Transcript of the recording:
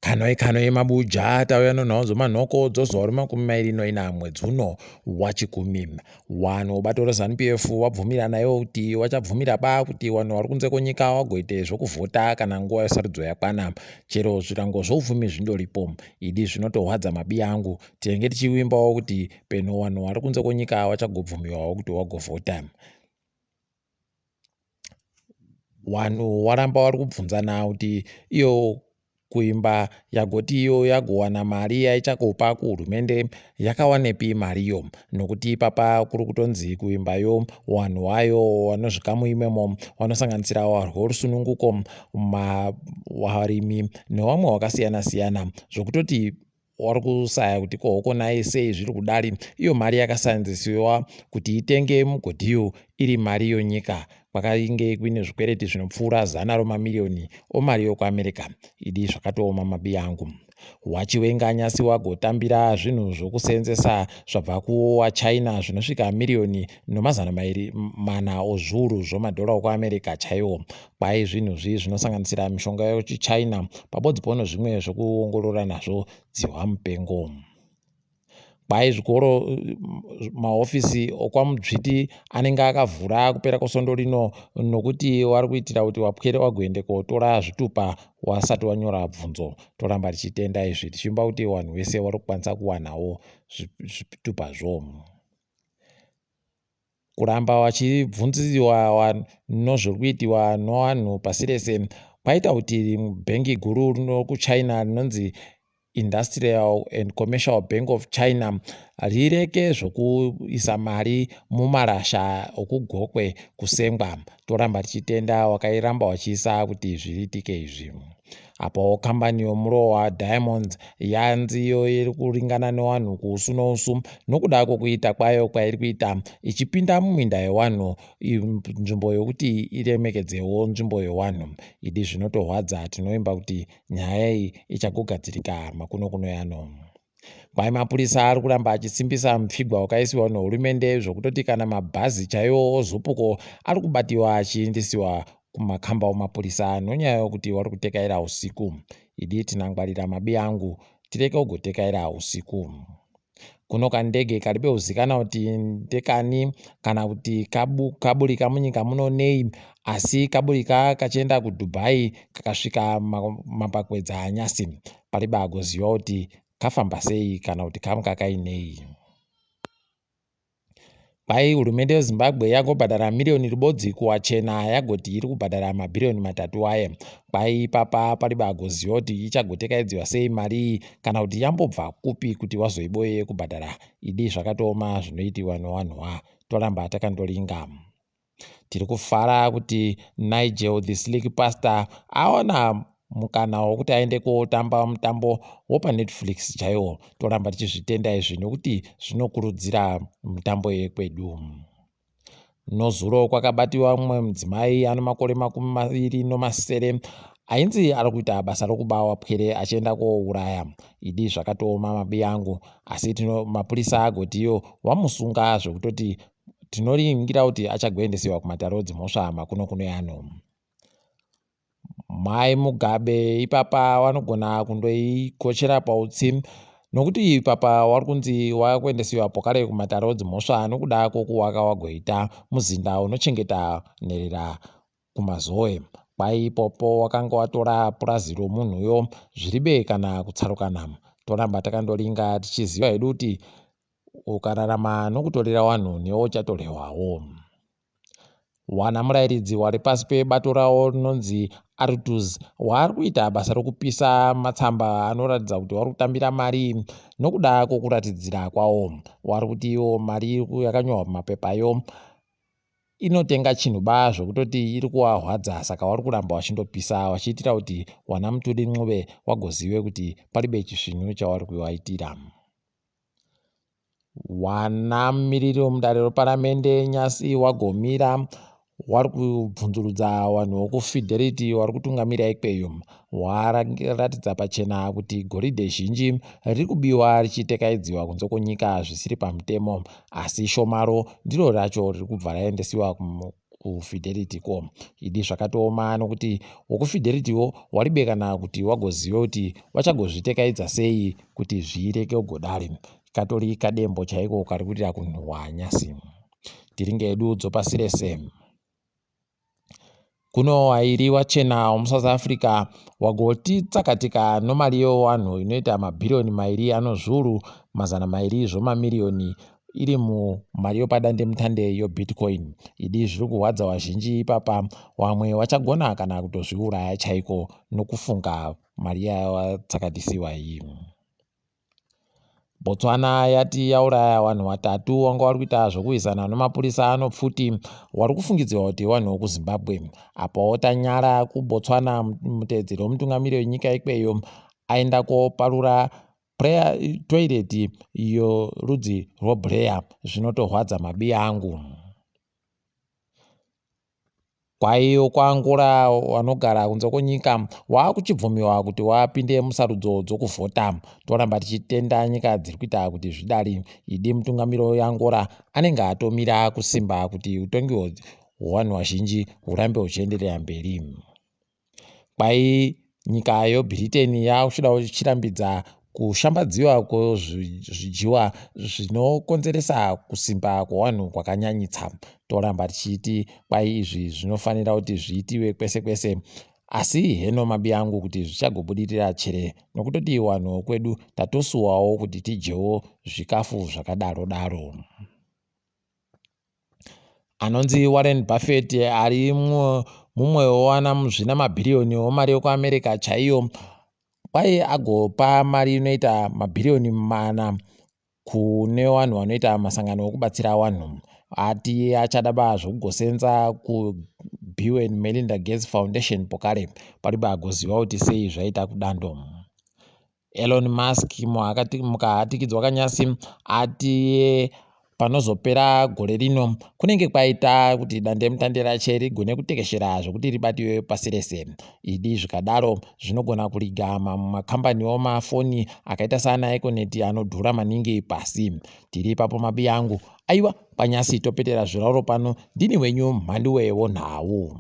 Kanoi mabuja tauya nonhauzo manhoko dzozori 24 mwedzi uno waChikumi. Wanhu bato reZanu-PF wabvumira nayo kuti wachabvumira ba kuti wanhu vari kunze kwenyika wagoite zvokuvhota kana nguva yesarudzo yakwana. Chero zvirango zvoupfumi zvindoripo, idi zvinotorwadza mabi angu. Tinenge tichivimbawo kuti peno wanhu vari kunze kwenyika wachagobvumiwawo kuti wagovhota. Wanhu waramba vari kubvunzana kuti iyo kuimba yagoti iyo yagowana mari yaichakopa kuhurumende yakawanepi mariyo, nokuti ipapa kuri kutonzi kuimbayo wanhu wayo vanosvika muimemo vanosanganisira warwo rusununguko, varimi nevamwe vakasiyana-siyana, zvokutoti wari kusaya kuti kohokona sei zviri kudari. Iyo mari yakasanzisiwa kuti itenge mugodhiyo iri mari yonyika, kwakainge kuine zvikwereti zvinopfuura 100 romamirioni omari yokuAmerica. Idi zvakatooma mabi angu. Wachiwenga nyasi wagotambira zvinhu zvokuseenzesa zvabva kuwaChina zvinosvika milioni nomazana mana ozviuru zvomadhora okuAmerica chaiwo. Kwai zvinhu zvinosanganisira mishonga yokuChina pabodzi-pono zvimwe zvokuongorora nazvo dzihwa mupengo. Kwai zvikoro mahofisi okwaMudzviti anenge akavhura kupera kwesondo rino nokuti wari kuitira kuti wapwere wagoende kotora zvitupa wasati wanyora bvunzo. Toramba tichitenda izvi tichimba kuti wanhu wese wari kukwanisa kuwanawo zvitupazvo. Kuramba wachibvunziwa nozviri kuitiwa nevanhu pasi rese kwaita kuti bhengi guru kuChina rinonzi Industrial and Commercial Bank of China rireke zvokuisa mari mumarasha okugokwe kusengwa. Toramba tichitenda wakairamba wachiisa kuti zviitike izvi. Apo kambani yomurohwa Diamonds yanziyo iri kuringana nevanhu kuusu nousu nokuda kwokuita kwayo kwairi kuita ichipinda muminda yevanhu, nzvimbo yokuti iremekedzewo nzvimbo yevanhu. Idi zvinotorwadza, tinoimba kuti nyaya iyi ichagogadzirika makuno yano. Kwai mapurisa ari kuramba achisimbisa mupfigwa wakaisiwa nehurumende zvokutoti kana mabhazi chaiwo ozupuko ari kubatiwa achiendesiwa kumakamba omapurisa nonyaya yokuti wari kutekaira usiku. Idi tinangwarira mabi angu, tireke kugotekaira usiku. Kuno kandege kari beuzikana kuti ndekani kana kuti kaburika munyika muno nei, asi kaburika kachienda kuDubai kakasvika mapakwedza anyasi. Pari bagoziva kuti kafamba sei kana kuti kamka kainei. Kwai hurumende yeZimbabwe yagobhadhara milioni ribodzi kuwachena yagoti iri kubhadhara mabhirioni 3 aye. Kwai ipapa pari bagoziva kuti ichagotekaidziwa sei mari kana kuti yambobva kupi kuti wazoiboye kubhadhara. Idi zvakatooma zvinoitiwa nevanhuwa, toramba takandoringa. Tiri kufara kuti Nigel The Slick Pastor awana mukana wokuti aende kotamba mutambo wopaNetflix chaiwo. Toramba tichizvitenda izvi nokuti zvinokurudzira mutambo yekwedu. Nozuro kwakabatiwa mumwe mudzimai ano makore 27 ainzi ari kuita basa rokubawa pwere achienda kouraya. Idi zvakatooma mabi angu, asi mapurisa agotiyo wamusunga zvokutoti tinoringira kuti achagoendesiwa kumatare dzimhosva makuno yano. Mai Mugabe ipapa vanogona kundoikochera pautsi nokuti ipapa wari kunzi wakuendesiwa pokare kumatare dzimhosva nokuda kwokuwaka wagoita muzinda unochengeta nherera kumazoe. Kwai ipopo wakanga watora purazi romunhuyo zviribe kana kutsarukana. Toramba takandoringa tichiziva hedu kuti ukararama nokutorera wanhu newo uchatorehwawo. Wana murairidzi wari pasi pebato rawo rinonzi Artus wari kuita basa rokupisa matsamba anoratidza kuti wari kutambira mari nokuda kwokuratidzira kwawo. Wari kuti iwo mari yakanyorwa mumapepayo inotenga chinhu ba zvokutoti iri kuwahwadza, saka wari kuramba wachindopisa wachiitira kuti wana muturi ncuve wagozive kuti paribe chisvinyu chawari kuvaitira. Wana mumiriri womudare reparamende nyasi wagomira wari kubvunzurudza vanhu vokuFidelity wari kutungamira ikweyo. Waratidza pachena kuti goridhe zhinji riri kubiwa richitekaidziwa kunze kwenyika zvisiri pamutemo, asi shomaro ndiro racho riri kubva raendesiwa ufidelity ko idi zvakatooma nokuti wokufidelity wo waribe kana kuti wagoziva kuti wachagozvitekaidza sei kuti zvireke ugodare katori kadembo chaiko kari kuitira kunhuhwa nyasi tiri ngedu dzopasirese. Kuno wairi wachena womuSouth Africa wagoti tsakatika nomari yevanhu inoita mabhiriyoni mairi anozvuru mazana mairi zvomamiliyoni iri mumari yopadande mutande yobitcoin. Idi zviri kuhwadza vazhinji ipapa, vamwe vachagona kana kutozviuraya chaiko nokufunga mari yavatsakatisiwa iyi. Botswana yati yauraya vanhu vatatu vanga vari kuita zvokuisana nemapurisa anopfuti wari kufungidzirwa kuti vanhu vekuZimbabwe. Apo tanyara kuBotswana, muteedzeri womutungamiri wenyika ikweyo aenda koparura toilet iyo rudzi rwebreya. Zvinotohwadza mabi angu. Kwaiyo kwaangora vanogara kunze kwenyika wakuchibvumiwa kuti wapinde musarudzo dzokuvhota. Toramba tichitenda nyika dziri kuita kuti zvidari. Idi mutungamiri weAngora anenge atomira kusimba kuti utongi hwevanhu vazhinji hurambe huchienderera mberi. Kwai nyika yoBritain yakushuda ichirambidza kushambadziwa kwezvidyiwa zvinokonzeresa kusimba kwevanhu kwakanyanyisa. Toramba tichiti kwai izvi zvinofanira kuti zviitiwe kwese kwese, asi heno mabi angu kuti zvichagobudirira chere nokutoti vanhu kwedu tatosuwawo kuti tidyewo zvikafu zvakadaro daro. Anonzi Warren Buffett ari mumwe wevana muzvina mabhiriyoni wemari yekuAmerica chaiyo, kwai agopa mari inoita mabhiriyoni 4 kune vanhu vanoita masangano okubatsira vanhu. Ati achadaba zvokugosenza kuBill and Melinda Gates Foundation pokare paribe agoziva kuti sei zvaita kudando. Elon Musk mukaatikidzwa kanyasi ati panozopera gore rino kunenge kwaita kuti dande mutande rache rigone kutekeshera zvokuti ribatiwe pasi rese. Idi zvikadaro zvinogona kuriga makambaniwo mafoni akaita sana Econet anodhura maningi pasi. Tiri ipapo mabi angu. Aiwa panyasi topetera zvirauro pano. Ndini wenyu mhanduwe WeNhau.